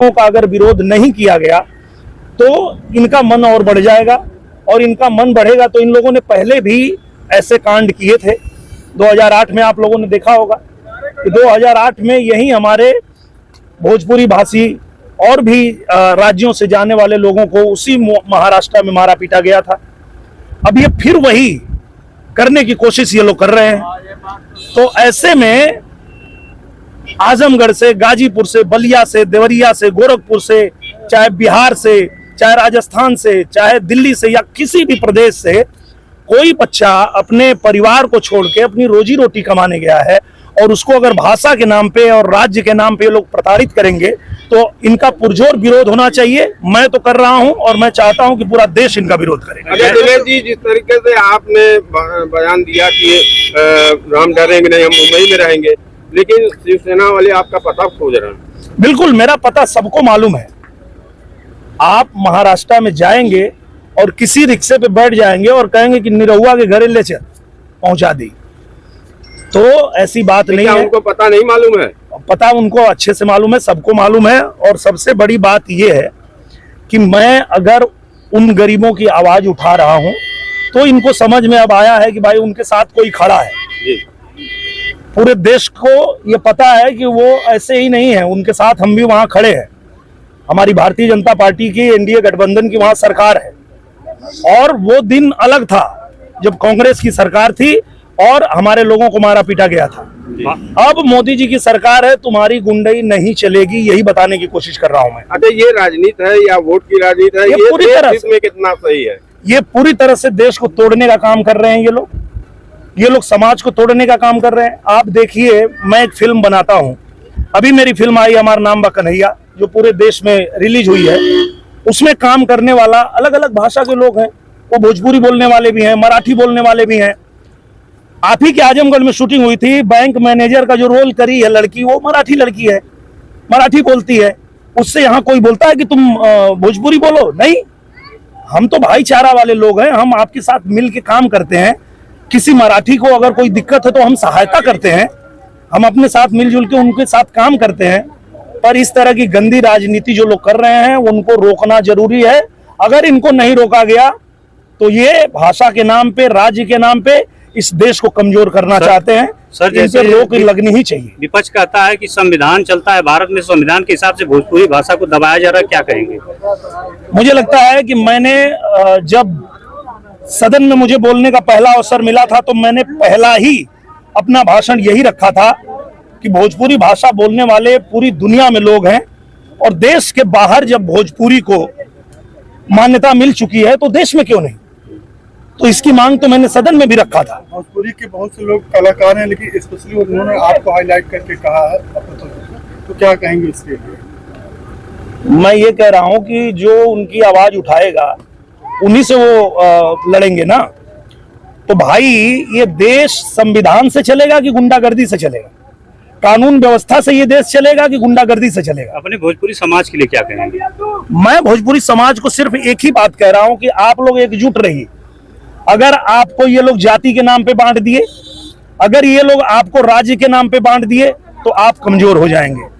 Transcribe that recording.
का अगर विरोध नहीं किया गया तो इनका मन और बढ़ जाएगा, और इनका मन बढ़ेगा तो इन लोगों ने पहले भी ऐसे कांड किए थे। 2008 में आप लोगों ने देखा होगा कि 2008 में यही हमारे भोजपुरी भाषी और भी राज्यों से जाने वाले लोगों को उसी महाराष्ट्र में मारा पीटा गया था। अब ये फिर वही करने की कोशिश ये लोग कर रहे हैं। तो ऐसे में आजमगढ़ से, गाजीपुर से, बलिया से, देवरिया से, गोरखपुर से, चाहे बिहार से, चाहे राजस्थान से, चाहे दिल्ली से या किसी भी प्रदेश से कोई बच्चा अपने परिवार को छोड़ के अपनी रोजी रोटी कमाने गया है और उसको अगर भाषा के नाम पे और राज्य के नाम पे लोग प्रताड़ित करेंगे तो इनका पुरजोर विरोध होना चाहिए। मैं तो कर रहा हूं और मैं चाहता हूं कि पूरा देश इनका विरोध करे। अजय दिनेश जी, जिस तरीके से आपने बयान दिया कि हम डरेंगे नहीं, हम मुंबई में रहेंगे, लेकिन शिवसेना वाले आपका पता खोज रहे हैं। बिल्कुल, मेरा पता सबको मालूम है। आप महाराष्ट्र में जाएंगे और किसी रिक्शे पे बैठ जाएंगे और कहेंगे कि निरहुआ के घरे ले चल, पहुंचा दी, तो ऐसी बात नहीं है। उनको पता नहीं मालूम है? पता उनको अच्छे से मालूम है, सबको मालूम है। और सबसे बड़ी बात यह है कि मैं अगर उन गरीबों की आवाज उठा रहा हूं तो इनको समझ में अब आया है कि भाई उनके साथ कोई खड़ा है। पूरे देश को ये पता है कि वो ऐसे ही नहीं है, उनके साथ हम भी वहां खड़े हैं। हमारी भारतीय जनता पार्टी की एनडीए गठबंधन की वहां सरकार है, और वो दिन अलग था जब कांग्रेस की सरकार थी और हमारे लोगों को मारा पीटा गया था। अब मोदी जी की सरकार है, तुम्हारी गुंडई नहीं चलेगी, यही बताने की कोशिश कर रहा हूं मैं। अच्छा, ये राजनीति है या वोट की राजनीति है? ये पूरी तरह से कितना सही है? ये पूरी तरह से देश को तोड़ने का काम कर रहे हैं ये लोग समाज को तोड़ने का काम कर रहे हैं। आप देखिए, मैं एक फिल्म बनाता हूं, अभी मेरी फिल्म आई हमारा नाम बा कन्हैया, जो पूरे देश में रिलीज हुई है। उसमें काम करने वाला अलग अलग भाषा के लोग हैं, वो भोजपुरी बोलने वाले भी हैं, मराठी बोलने वाले भी हैं। आप ही के आजमगढ़ में शूटिंग हुई थी, बैंक मैनेजर का जो रोल करी है लड़की, वो मराठी लड़की है, मराठी बोलती है। उससे यहाँ कोई बोलता है कि तुम भोजपुरी बोलो? नहीं, हम तो भाईचारा वाले लोग हैं, हम आपके साथ मिल के काम करते हैं। किसी मराठी को अगर कोई दिक्कत है तो हम सहायता करते हैं, हम अपने साथ मिलजुल के उनके साथ काम करते हैं। पर इस तरह की गंदी राजनीति जो लोग कर रहे हैं उनको रोकना जरूरी है। अगर इनको नहीं रोका गया तो ये भाषा के नाम पे, राज्य के नाम पे इस देश को कमजोर करना चाहते हैं। सर, जैसे रोक लगनी ही चाहिए। विपक्ष कहता है कि संविधान चलता है भारत में, संविधान के हिसाब से भोजपुरी भाषा को दबाया जा रहा है, क्या कहेंगे? मुझे लगता है कि मैंने जब सदन में मुझे बोलने का पहला अवसर मिला था तो मैंने पहला ही अपना भाषण यही रखा था कि भोजपुरी भाषा बोलने वाले पूरी दुनिया में लोग हैं, और देश के बाहर जब भोजपुरी को मान्यता मिल चुकी है तो देश में क्यों नहीं। तो इसकी मांग तो मैंने सदन में भी रखा था। भोजपुरी के बहुत से लोग कलाकार हैं, लेकिन स्पेशली उन्होंने आपको हाईलाइट करके कहा है, तो क्या कहेंगे इसके लिए? मैं ये कह रहा हूं कि जो उनकी आवाज उठाएगा उन्हीं से वो लड़ेंगे ना। तो भाई, ये देश संविधान से चलेगा कि गुंडागर्दी से चलेगा? कानून व्यवस्था से ये देश चलेगा कि गुंडागर्दी से चलेगा? अपने भोजपुरी समाज के लिए क्या कहेंगे? मैं भोजपुरी समाज को सिर्फ एक ही बात कह रहा हूं कि आप लोग एकजुट रहिए। अगर आपको ये लोग जाति के नाम पे बांट दिए, अगर ये लोग आपको राज्य के नाम पे बांट दिए तो आप कमजोर हो जाएंगे।